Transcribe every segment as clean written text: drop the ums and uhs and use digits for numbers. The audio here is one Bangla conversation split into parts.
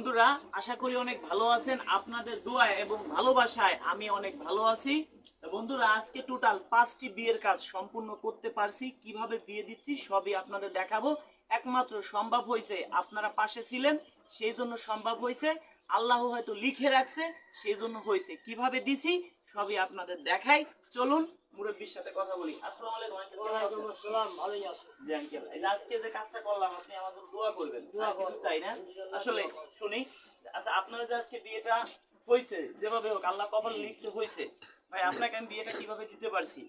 বন্ধুরা আশা করি অনেক ভালো আছেন। আপনাদের দোয়ায় এবং ভালোবাসায় আমি অনেক ভালো আছি। তো বন্ধুরা আজকে টোটাল 5টি বিয়ের কাজ সম্পূর্ণ করতে পারছি। কিভাবে বিয়ে দিচ্ছি সবই আপনাদের দেখাবো। একমাত্র সম্ভব হয়েছে আপনারা পাশে ছিলেন, সেই জন্য সম্ভব হয়েছে। আল্লাহ হয়তো লিখে রাখছে, সেই জন্য হয়েছে। কিভাবে দিছি সবই আপনাদের দেখাই। চলুন মুরব্বির সাথে কথা বলি। আসসালামু আলাইকুম আঙ্কেল। ওয়ালাইকুম আসসালাম, ভালোই আছি। জি আঙ্কেল, এই যে আজকে যে কাজটা করলাম আপনি আমার জন্য দোয়া করবেন, দোয়া করব। চাই না আসলে শুনি। আচ্ছা আপনার যে আজকে বিয়েটা হয়েছে, যেভাবে হোক আল্লাহ কপাল লিখছে হয়েছে, ভাই আপনাকে আমি বিয়েটা কিভাবে দিতে পারছি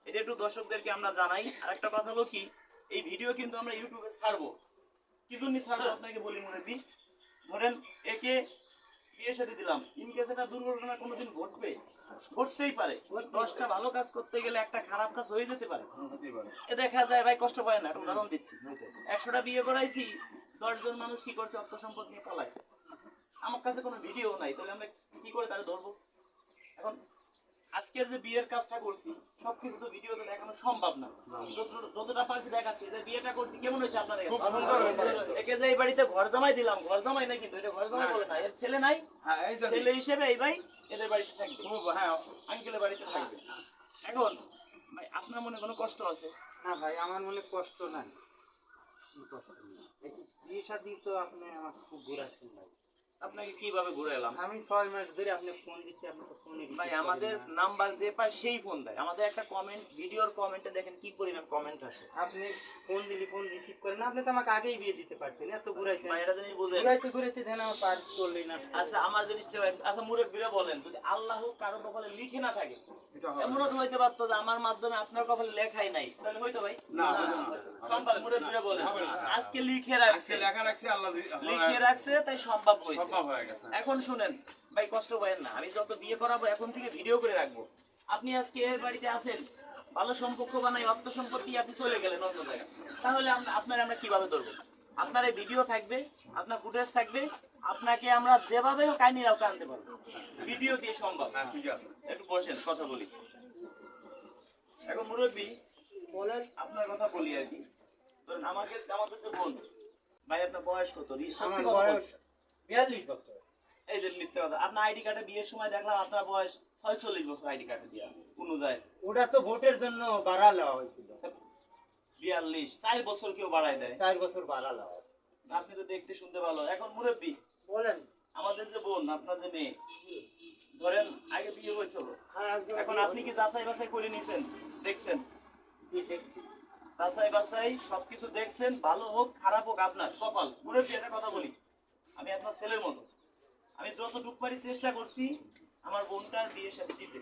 এটা একটু দর্শকদেরকে আমরা জানাই। আর একটা কথা হলো কি, এই ভিডিও কিন্তু আমরা ইউটিউবে ছাড়বো। কি জন্য ছাড়বো আপনাকে বলি মুরব্বি। ধরেন একে বিয়ের সাথে দিলাম, ইন কেস একটা দুর্ঘটনা কোনোদিন ঘটবে, ঘটতেই পারে। 10টা ভালো কাজ করতে গেলে একটা খারাপ কাজ হয়ে যেতে পারে। এ দেখা যায় ভাই কষ্ট পায় না, একটা উদাহরণ দিচ্ছি। 100টা বিয়ে করাইছি, 10 জন মানুষ কি করছে, অর্থ সম্পদ নিয়ে পালাইছে। আমার কাছে কোনো ভিডিও নাই, তাহলে আমরা কি করে তারা ধরবো? এখন আজকের যে বিয়ের কাজটা করছি সবকিছু তো ভিডিওতে দেখানো সম্ভব না। যতটা পারছি দেখাচ্ছি। যে বিয়েটা করছি কেমন হয়েছে আপনাদের কাছে? একে যে এই বাড়িতে ঘর জামাই দিলাম, ঘর জামাই নাই কিন্তু, এটা ঘর জামাই বলে না, এর ছেলে নাই। ছেলে হিসেবে এই ভাই এদের বাড়িতে থাকবে, আঙ্কেলের বাড়িতে থাকবে। এখন ভাই আপনার মনে কোনো কষ্ট আছে? না ভাই, আমার মনে কষ্ট নাই, কষ্ট নেই। বিয়ে শাদী তো আপনি আমার খুব ঘুরাচ্ছেন ভাই। আপনাকে কিভাবে ঘুরে এলাম? আমি 6 মাস ধরে আপনি ফোন দিচ্ছি, আপনি তো ফোনে ভাই আমাদের নাম্বার যে পায় সেই ফোন দেয়। আমাদের একটা কমেন্ট, ভিডিওর কমেন্টে দেখেন কি পরিমাণ কমেন্ট আসে। আপনি ফোন দিলি ফোন রিসিভ করেন না, আপনি তো আমাকে আগেই বিয়ে দিতে পারতেন। এত ঘুরাইছেন, ভাই এটা জিনিস বুঝেন। ঘুরাইতে দেন আমার পার চললেই না। আচ্ছা আমার জিনিসটা ভাই, আচ্ছা মুরব্বিরা বলেন, যদি আল্লাহ কারো কপালে লিখে না থাকে, এমনও তো হইতে পারতো যে আমার মাধ্যমে আপনার কপালে লেখাই নাই, তাহলে হইতো ভাই? সম্ভব। মুরব্বিরা বলেন আজকে লিখে রাখছে, লিখে রাখছে তাই সম্ভব হয়েছে। এখন শুনেন ভাই, কষ্ট পাবেন না। আমি যত বিয়ে করাবো এখন থেকে ভিডিও করে রাখবো। আপনি আজকে এর বাড়িতে আছেন, ভালো সম্পর্ক বানাই, অর্থ সম্পত্তি আপনি চলে গেলেন অন্য জায়গায়, তাহলে আপনার আমরা কিভাবে ধরবো? আপনার এই ভিডিও থাকবে, আপনার ফুটেজ থাকবে, আপনাকে আমরা যেভাবে হোক আইনিরাও আনতে পারবো, ভিডিও দিয়ে সম্ভব। একটু বসেন কথা বলি। এখন মুরব্বী বলেন। আপনার কথা বলি আর কি। ধরুন আমাদের যে বোন, ভাই আপনার বয়স কত? আমার সত্যি কথা বলেন। বয়স 42 বছর। এই যে মিথ্যে কথা, আপনার আইডি কার্ডে বিয়ের সময় দেখলাম আপনার বয়স 46 বছর আইডি কার্ডে দিয়া অনুযায়ী। ওটা তো ভোটের জন্য বাড়া নেওয়া হয়েছিল। 42, 4 বছর কেউ বাড়ায় দেয়। 4 বছর বাড়া নেওয়া। আপনি তো দেখতে শুনতে ভালো। এখন মুরব্বী বলেন। আমাদের যে বোন, আপনার যে মেয়ে, ধরেন আগে বিয়ে হয়েছিল, এখন আপনি কি যাচাই বাছাই করে নিছেন, দেখছেন? দেখছি। যাচাই বাছাই সবকিছু দেখছেন, ভালো হোক খারাপ হোক আপনার কপাল। মুরব্বী একটা কথা বলি, আমি আপনার ছেলের মতো, আমি যতটুকু পারি চেষ্টা করছি আমার বোনটার বিয়ের সাথে দিতে।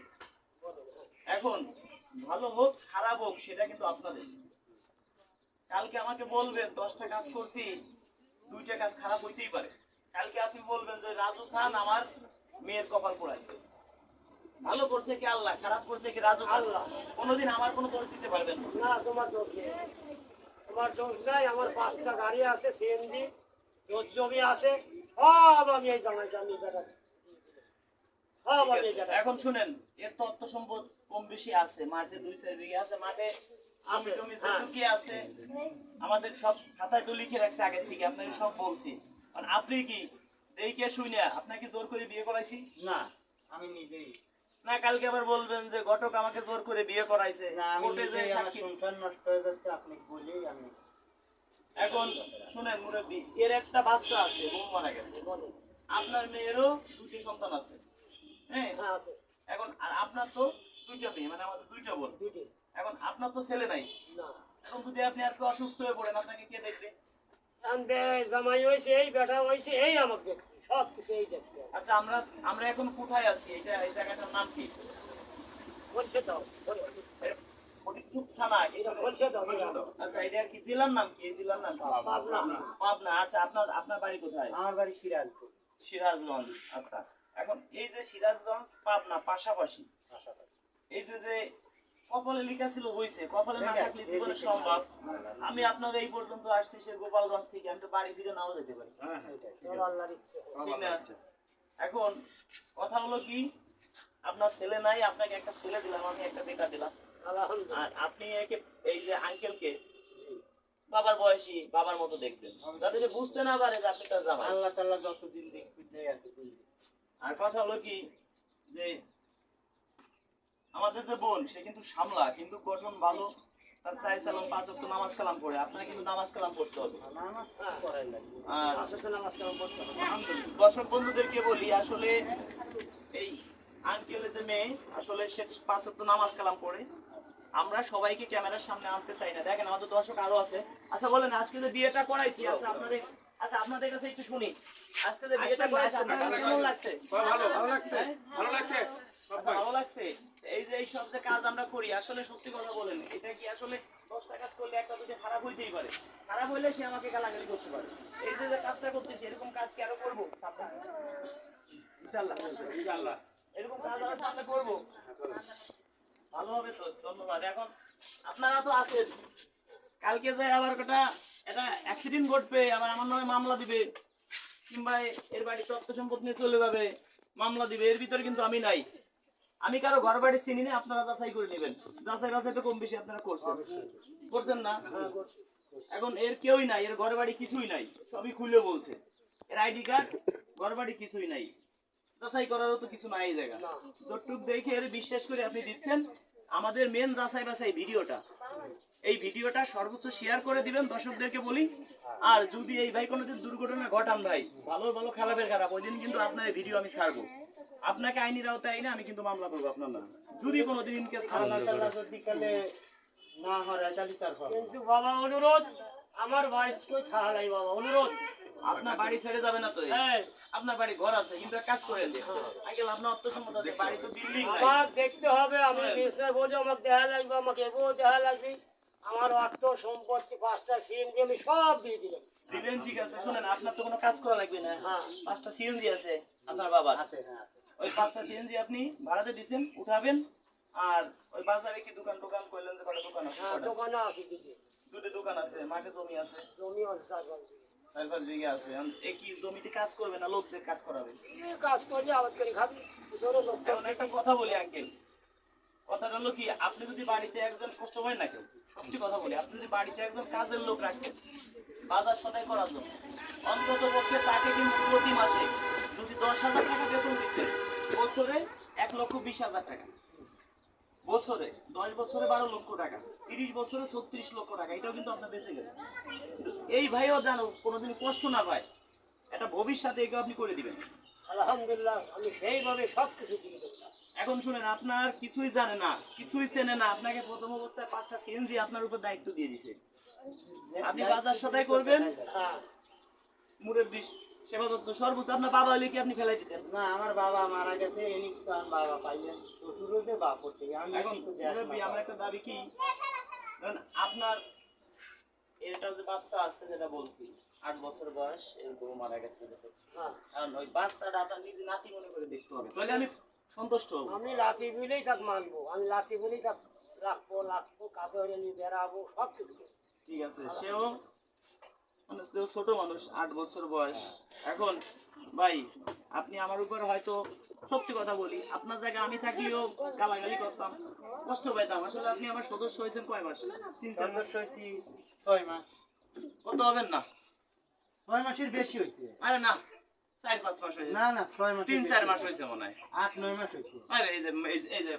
এখন ভালো হোক খারাপ হোক সেটা কিন্তু আপনাদের। কালকে আমাকে বলবেন 10টা কাজ করছি, 2টা কাজ খারাপ হইতেই পারে। কালকে আপনি বলবেন যে রাজু খান আমার মেয়ের কপাল পোড়াইছে। ভালো করছে কি আল্লাহ, খারাপ করছে কি রাজু আল্লাহ। কোনোদিন আমার কোনো দোষ দিতে পারবেন না। না, তোমার দোষ নেই, তোমার দোষ নাই। আমার 5টা গাড়ি আছে, সিএনজি, জমি আছে, সব আমি এই জানাই, আমি বেটা সব আমি এই বেটা। এখন শুনেন, এর তো অর্থ সম্পদ কম বেশি আছে, মাঠে 2-4 বিঘা আছে, মাঠে আছে জমি যেটুকু আছে আমাদের সব খাতায় তো লিখে রাখছে আগে থেকে, আপনাকে সব বলছি। কারণ আপনি কি দেখে শুনে আপনাকে জোর করে বিয়ে করাইছি? না, আমি নিজেই। না কালকে আবার বলবেন যে ঘটক আমাকে জোর করে বিয়ে করাইছে, না, আমি কোর্টে যে নিজেই, আমার সাক্ষী। সংসার নষ্ট হয়ে যাচ্ছে, আপনি বলেই আমি। এখন শুনেন মুরব্বী, এর একটা বাচ্চা আছে, বউ মারা গেছে। আপনার মেয়েরও 2টি সন্তান আছে, হ্যাঁ হ্যাঁ আছে। এখন আর আপনার তো 2টা মেয়ে, মানে আমাদের 2টা বোন। দুইটি। এখন আপনার তো ছেলে নাই। না, এখন যদি আপনি আজকে অসুস্থ হয়ে পড়েন, আপনাকে কে দেখবে? আনবে জামাই হয়েছে, এই বেটা হয়েছে, এই আমাকে দেখবে, সব কিছু এই দেখবে। আচ্ছা আমরা আমরা এখন কোথায় আছি? এটা এই জায়গাটার নাম কি? বলছে দাও, ফটিকছড়ি থানা। এটা বলছে দাও। আচ্ছা এটা কি জেলার নাম কি? এই জেলার নাম পাবনা। পাবনা। আচ্ছা আপনার আপনার বাড়ি কোথায়? আমার বাড়ি সিরাজপুর। সিরাজগঞ্জ। আচ্ছা এখন এই যে সিরাজগঞ্জ পাবনা পাশাপাশি, এই যে কপালে লেখা ছিল হয়েছে, কপালে না থাকলে জীবনে সম্ভব। আমি আপনার এই পর্যন্ত আসছি সে গোপালগঞ্জ থেকে, আমি তো বাড়ি ফিরে নাও যেতে পারি, আল্লাহর ইচ্ছে। ঠিক না? এখন কথা হলো কি, আপনার ছেলে নাই, আপনাকে একটা ছেলে দিলাম, আমি একটা বেটা দিলাম। আলহামদুলিল্লাহ। আর আপনি একে এই যে আঙ্কেলকে বাবার বয়সী, বাবার মতো দেখবেন, যাতে সে বুঝতে না পারে যে আপনি তার জামাই। আল্লাহ তাআলা যতদিন দেখবেন এতদিন। আর কথা হলো কি যে আমাদের যে বোন সে কিন্তু সামলা, কিন্তু গঠন ভালো, তার চাই সালাম 5 ওয়াক্ত নামাজ কালাম পড়ে। আপনার কিন্তু নামাজ কালাম পড়তে হবে। নামাজ তো পড়াই লাগবে। আর আসলে নামাজ কালাম পড়তে হবে। আলহামদুলিল্লাহ, দর্শক বন্ধুদেরকে বলি আসলে এই আঙ্কেলের যে মেয়ে আসলে সে 5 ওয়াক্ত নামাজ কালাম পড়ে। আমরা সবাইকে ক্যামেরার সামনে আনতে চাই না, দেখেন আমাদের দর্শক আরো আছে। আচ্ছা বলেন, আজকে যে বিয়েটা করাইছি, আপনাদের কাছে একটু শুনি, আজকে যে বিয়েটা করাইছি আপনাদের কেমন লাগছে? ভালো লাগছে, হ্যাঁ? ভালো লাগছে। আচ্ছা, ভালো লাগছে। এই যে এই সব যে কাজ আমরা করি, আসলে সত্যি কথা বলেন, এটা কি আসলে 10টা কাজ করলে একটা দুটো খারাপ হইতেই পারে, খারাপ হইলে সে আমাকে গালাগালি করতে পারে। এই যে যে কাজটা করতেছি, এরকম কাজ কি আরো করবো ইনশাআল্লাহ? ইনশাআল্লাহ। এরকম কাজ আরো সামনে করবো, ভালো হবে তো। ধন্যবাদ। এখন আপনারা তো আছেন, কালকে যে আবার একটা অ্যাক্সিডেন্ট ঘটবে, আবার আমার নামে মামলা দিবে, কিংবা এর বাড়ি তথ্য সম্পদ নিয়ে চলে যাবে, মামলা দিবে, এর ভিতরে কিন্তু আমি নাই। আমি কারো ঘর বাড়ি চিনি না, আপনারা যাচাই করে নেবেন। যাচাই বাছাই তো কম বেশি আপনারা করছেন না? এখন এর কেউই নাই, এর ঘর বাড়ি কিছুই নাই, সবই খুলে বলছে। এর আইডি কার্ড, ঘর বাড়ি কিছুই নাই, যাচাই করারও তো কিছু নাই এই জায়গা। যতটুক দেখে এর বিশ্বাস করে আপনি দিচ্ছেন। আমাদের মেন যাচাই বাছাই ভিডিওটা, এই ভিডিওটা সর্বোচ্চ শেয়ার করে দিবেন, দর্শকদেরকে বলি। আর যদি এই ভাই কোনোদিন দুর্ঘটনা ঘটান ভাই, ভালো ভালো খারাপের খারাপ, ওই দিন কিন্তু আপনার এই ভিডিও আমি ছাড়বো। আপনাকে আইনের আওতায় আইনে আমি কিন্তু মামলা করবো আপনার নামে, যদি কোনোদিন ইনকেস আল্লাহ তাআলা যদি কালে না হরায় তাহলে তার হবে। কিন্তু বাবা অনুরোধ, আমার বাড়িতে কেউ থাকা নাই বাবা, অনুরোধ। আপনার বাড়ি ছেড়ে যাবে না তো? হ্যাঁ, আপনার বাড়ি ঘর আছে, কিন্তু এক কাজ করেন, আগে আপনার অর্থসম্মত আছে, বাড়ি তো বিল্ডিং নাই। আমার দেখতে হবে, আমি বিজনেস বলছি, আমাকে দেখা লাগবে, আমাকে এগো দেখা লাগবে। আমার অর্থ সম্পত্তি 5টা সিএনজি আমি সব দিয়ে দিলাম। দিলেন, ঠিক আছে। শুনেন, আপনার তো কোনো কাজ করা লাগবে না। হ্যাঁ। 5টা সিএনজি আছে আপনার বাবার, আছে, হ্যাঁ আছে। ওই 5টা সিএনজি আপনি ভাড়াতে দিছেন, উঠাবেন। আর ওই বাজারে কি দোকান টোকান করলেন যে, কটা দোকান আছে? হ্যাঁ, দোকানে আছে দিদি, দুটো দোকান আছে, মাঠে জমি আছে, জমি আছে 4-5 বিঘা। 4-5 বিঘা আছে। একই জমিতে কাজ করবে না লোকদের কাজ করাবে? এই কাজ করলে আবাদ করে খাবি, ধরো লোক এখন একটা কথা বলি আঙ্কেল, কথাটা হলো কি, আপনি যদি বাড়িতে একজন কষ্ট হয় না কেউ, সত্যি কথা বলি, আপনি যদি বাড়িতে একজন কাজের লোক রাখেন বাজার সদাই করার জন্য, অন্তত পক্ষে তাকে কিন্তু প্রতি মাসে যদি 10,000 টাকা বেতন দিচ্ছেন, বছরে 1,20,000 টাকা, বছরে 10 বছরে 12 লক্ষ টাকা, 30 বছরে 36 লক্ষ টাকা, এটাও কিন্তু আপনার বেঁচে গেল। এই ভাইও জানো কোনোদিন কষ্ট না পায়, এটা ভবিষ্যতে একে আপনি করে দিবেন। আলহামদুলিল্লাহ, আমি সেইভাবে সব কিছু দিয়ে দেবো। এখন শুনেন, আপনার কিছুই জানে না, কিছুই চেনে না, আপনাকে প্রথম অবস্থায় 5টা সিএনজি আপনার উপর দায়িত্ব দিয়ে দিছে, আপনি বাজার সদাই করবেন, হ্যাঁ, মুরব্বী সেবা যত্ন সর্বোচ্চ। আপনার বাবা হলে কি আপনি ফেলাই দিতেন? না, আমার বাবা মারা গেছে, এনি তো আমার বাবা পাইলেন শ্বশুরও বাপ করতে আমি এখন কিন্তু দেখ মুরব্বী, আমার একটা দাবি কি, কারণ আপনার এটা যে বাচ্চা আছে, যেটা বলছি 8 বছর বয়স, এর বউ মারা গেছে, হ্যাঁ। কারণ ওই বাচ্চাটা আপনার নিজে নাতি মনে করে দেখতে হবে, তাহলে আমি সন্তুষ্ট হব। আমি লাঠি বলেই তাকে মানবো, আমি লাঠি বলেই তাকে রাখবো, কাঁধে হয়ে নিয়ে বেড়াবো, সব কিছু করবো। ঠিক আছে, সেও মানে সেও ছোট মানুষ, 8 বছর বয়স। এখন ভাই, আপনি আমার উপর হয়তো, সত্যি কথা বলি, আপনার জায়গায় আমি থাকিও গালাগালি করতাম, কষ্ট পাইতাম। আসলে আপনি আমার সদস্য হয়েছেন কয় মাস? 3-4 মাস। সদস্য হয়েছি 6 মাস। কত হবেন না? 6 মাসের বেশি হয়েছে। আরে না, 4-5 মাস হয়েছে, না না 6 মাস, 3-4 মাস হয়েছে মনে হয়। 8-9 মাস হয়েছে। আরে এই যে